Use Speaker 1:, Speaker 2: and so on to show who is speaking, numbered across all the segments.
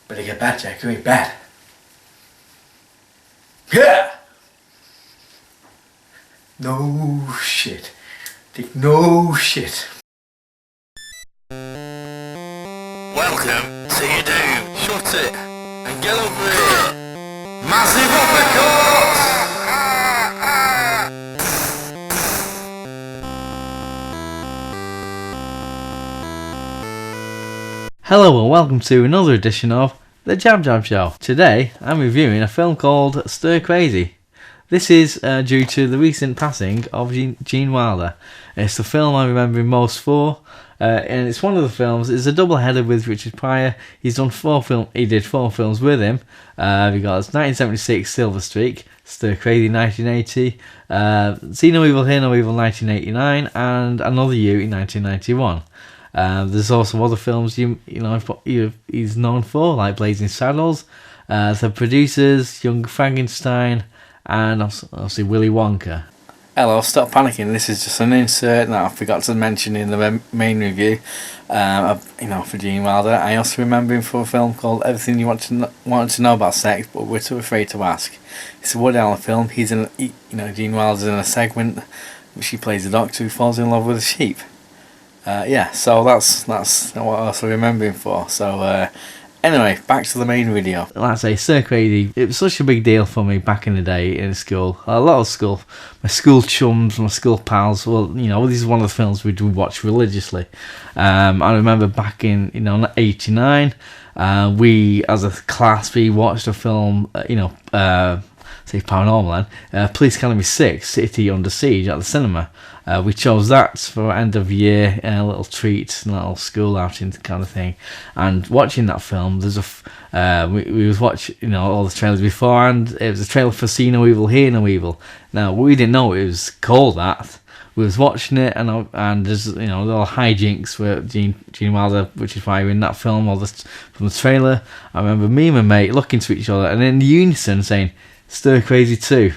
Speaker 1: Better get bad, Jack. Going bad. Yeah. No shit. Take no shit.
Speaker 2: Welcome to your doom. Shut it and get over here. Massive uppercuts!
Speaker 3: Hello and welcome to another edition of the JabJab Show. Today I'm reviewing a film called Stir Crazy. This is due to the recent passing of Gene Wilder. It's the film I'm remembering most for, and it's one of the films. It's a double header with Richard Pryor. He did 4 films with him. We got 1976 Silver Streak, Stir Crazy 1980, See No Evil Hear No Evil 1989, and Another You in 1991. There's also other films he's known for, like Blazing Saddles, The Producers, Young Frankenstein, and obviously Willy Wonka. Hello, stop panicking. This is just an insert that I forgot to mention in the main review. For Gene Wilder. I also remember him for a film called Everything You Want to Know About Sex, but We're Too Afraid to Ask. It's a Woody Allen film. Gene Wilder's in a segment which he plays a doctor who falls in love with a sheep. So that's what I also remember him for. So anyway, back to the main video. Like I say, Stir Crazy, it was such a big deal for me back in the day in school. A lot of school, my school chums, my school pals, well, this is one of the films we do watch religiously. I remember back in, 89, we, as a class, we watched a film, say Paranormal then, Police Academy 6, City Under Siege at the cinema. We chose that for end of year, a little treat, a little school outing kind of thing. And watching that film, there's we was watching all the trailers before, and it was a trailer for See No Evil, Hear No Evil. Now we didn't know it was called that. We was watching it, and there's little hijinks with Gene Wilder, which is why we're in that film from the trailer. I remember me and my mate looking to each other and in unison saying, "Stir Crazy 2."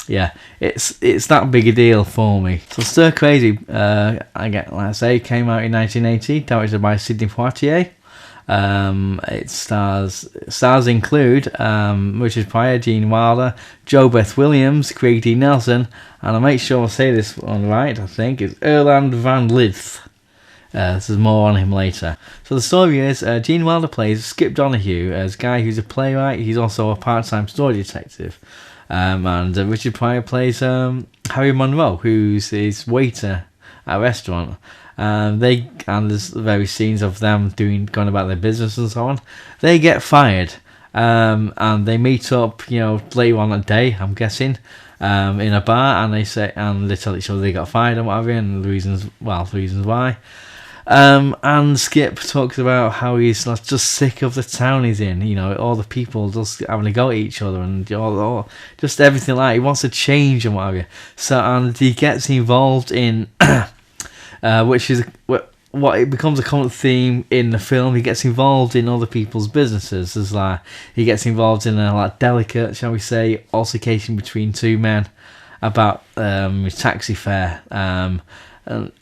Speaker 3: Yeah, it's that big a deal for me. So Stir Crazy, came out in 1980, directed by Sidney Poitier. It stars include Richard Pryor, Gene Wilder, Jo Beth Williams, Craig D. Nelson, and I'll make sure I say this one right, I think, it's Erland van Lith. There's more on him later. So the story is, Gene Wilder plays Skip Donahue as a guy who's a playwright. He's also a part-time story detective. And Richard Pryor plays Harry Monroe, who's his waiter at a restaurant. And there's various scenes of them going about their business and so on. They get fired, and they meet up, later on that day, I'm guessing, in a bar, and they tell each other they got fired and whatever, and the reasons why. And Skip talks about how he's just sick of the town he's in, all the people just having a go at each other and just everything like that. He wants to change and whatever. So, and he gets involved in, which is what it becomes a common theme in the film. He gets involved in other people's businesses. There's he gets involved in a delicate, shall we say, altercation between two men about his taxi fare.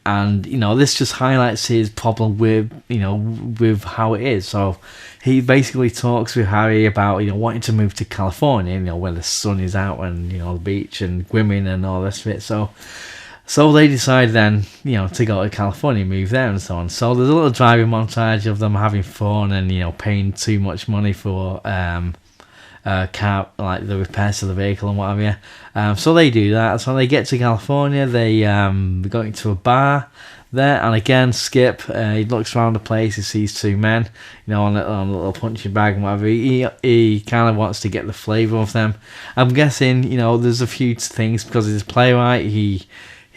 Speaker 3: And this just highlights his problem with how it is. So he basically talks with Harry about wanting to move to California, where the sun is out and the beach and women and all this bit. So they decide then to go to California, move there and so on. So there's a little driving montage of them having fun and paying too much money for car, like the repairs to the vehicle and whatever. So they do that. So they get to California. They go into a bar there, and again Skip, he looks around the place. He sees two men, on a little punching bag and whatever. He kind of wants to get the flavour of them. I'm guessing there's a few things because he's a playwright. He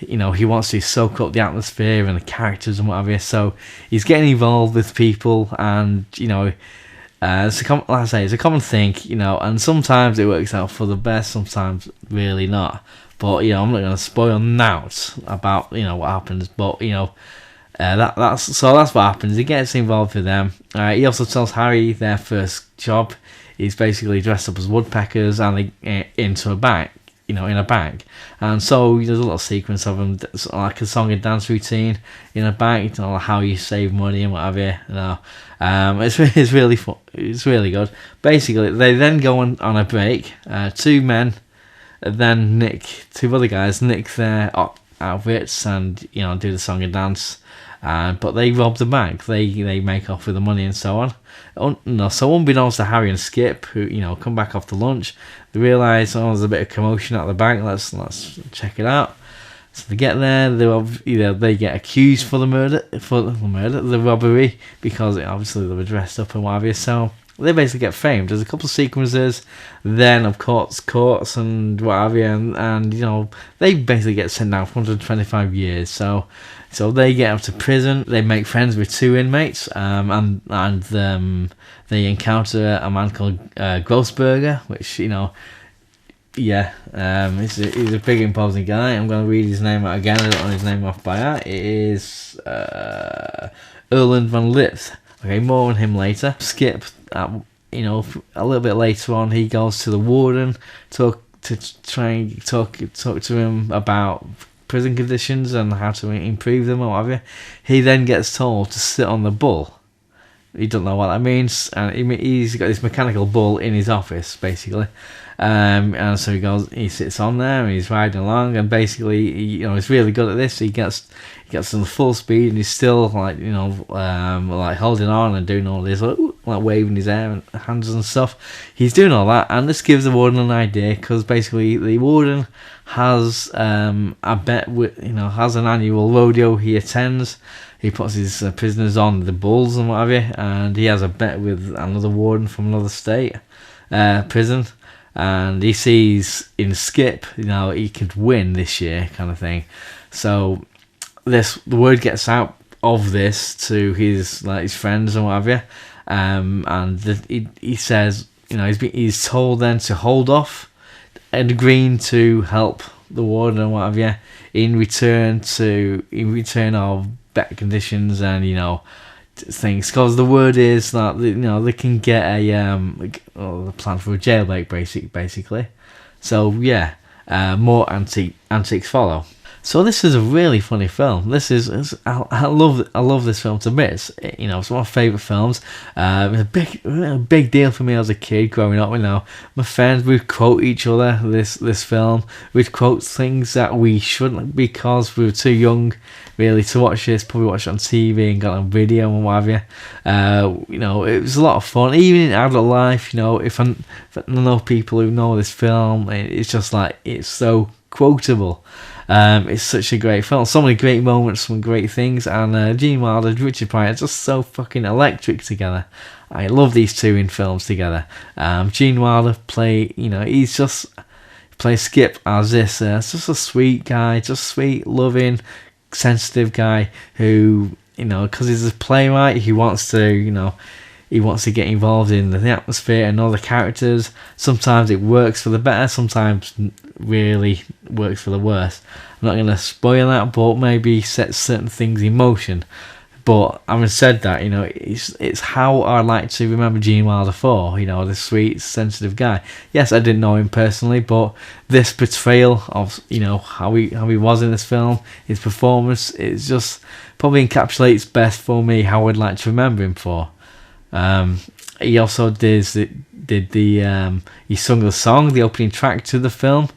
Speaker 3: wants to soak up the atmosphere and the characters and whatever. So he's getting involved with people, and it's a common thing, and sometimes it works out for the best, sometimes really not. But I'm not going to spoil out about what happens. But that's what happens. He gets involved with them. He also tells Harry their first job is basically dressed up as woodpeckers and into a bank. in a bank. And so there's a little sequence of him, like a song and dance routine in a bank, how you save money and what have you. It's really fun. It's really good. Basically, they then go on a break. Two men then two other guys nick their outfits and do the song and dance. But they rob the bank. They make off with the money and so on. So unbeknownst to Harry and Skip, who come back after lunch, they realise there's a bit of commotion at the bank. Let's check it out. So they get there. They get accused for the robbery, because obviously they were dressed up and what have you. So they basically get framed. There's a couple of sequences, then of course courts and what have you, and they basically get sent down for 125 years. So they get up to prison. They make friends with two inmates, and they encounter a man called Grossberger, which he's a big imposing guy. I'm going to read his name out again. I don't know his name off by heart. It is Erland van Lith. Okay, more on him later. Skip, a little bit later on, he goes to the warden to try and talk to him about prison conditions and how to improve them or whatever. He then gets told to sit on the bull. He doesn't know what that means, and he's got this mechanical bull in his office, basically. And so he sits on there and he's riding along, and basically he's really good at this. He gets on full speed, and he's still like holding on and doing all this, like waving his hands and stuff. He's doing all that, and this gives the warden an idea, because basically the warden has a bet with has an annual rodeo he attends. He puts his prisoners on the bulls and what have you, and he has a bet with another warden from another state prison. And he sees in Skip, he could win this year, kind of thing. So the word gets out of this to his friends and what have you, and he says, he's told then to hold off and agreeing to help the warden and what have you in return of better conditions and things, because the word is that they can get a plan for a jailbreak basically. So more antiques follow. So this is a really funny film. I love this film to bits. It's one of my favourite films. It was a big deal for me as a kid growing up. My friends would quote each other this film. We'd quote things that we shouldn't, because we were too young really to watch this. Probably watched it on TV and got on video and what have you. It was a lot of fun. Even in adult life, if I know people who know this film, it's just it's so quotable. It's such a great film. So many great moments, some great things, and Gene Wilder and Richard Pryor are just so fucking electric together. I love these two in films together. Gene Wilder he plays Skip as this just a sweet guy, just sweet, loving, sensitive guy who, because he's a playwright, he wants to get involved in the atmosphere and all the characters. Sometimes it works for the better, sometimes really works for the worse. I'm not going to spoil that, but maybe set certain things in motion. But having said that, it's how I like to remember Gene Wilder for, this sweet, sensitive guy. Yes, I didn't know him personally, but this portrayal of, how he was in this film, his performance, it just probably encapsulates best for me how I'd like to remember him for. He also he sung the song, the opening track to the film,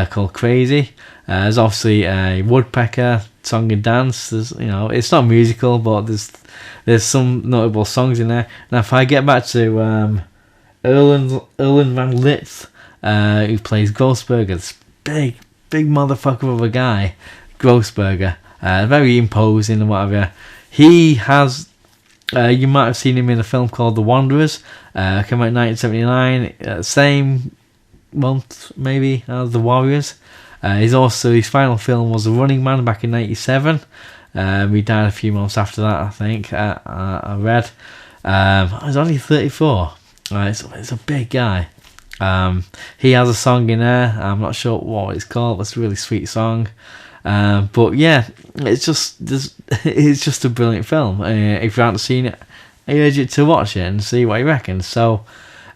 Speaker 3: called Crazy. There's obviously a woodpecker song and dance. It's not musical, but there's some notable songs in there. Now, if I get back to Erland van Lith, who plays Grossberger, this big motherfucker of a guy, Grossberger, very imposing and whatever. He has. You might have seen him in a film called The Wanderers. Came out in 1979, same month maybe as The Warriors. His final film was The Running Man back in 1997. He died a few months after that, I think. I read. He's only 34. It's a big guy. He has a song in there. I'm not sure what it's called. It's a really sweet song. But yeah, it's just a brilliant film. If you haven't seen it, I urge you to watch it and see what you reckon. So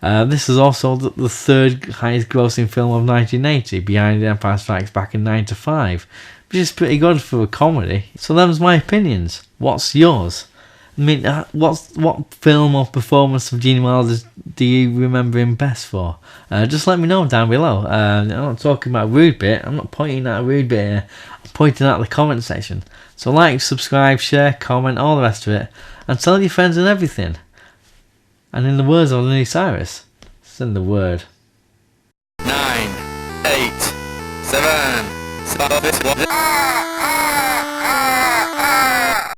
Speaker 3: This is also the third highest grossing film of 1980, behind Empire Strikes Back in 9 to 5, which is pretty good for a comedy. So them's my opinions. What's yours? I mean, what film or performance of Gene Wilder do you remember him best for? Just let me know down below. I'm not talking about a rude bit. I'm not pointing at a rude bit here. I'm pointing at the comment section. So like, subscribe, share, comment, all the rest of it, and tell your friends and everything. And in the words of Lily Cyrus, send the word.
Speaker 2: 9, 8, 7, 6, 5, 4, 3, 2, 1.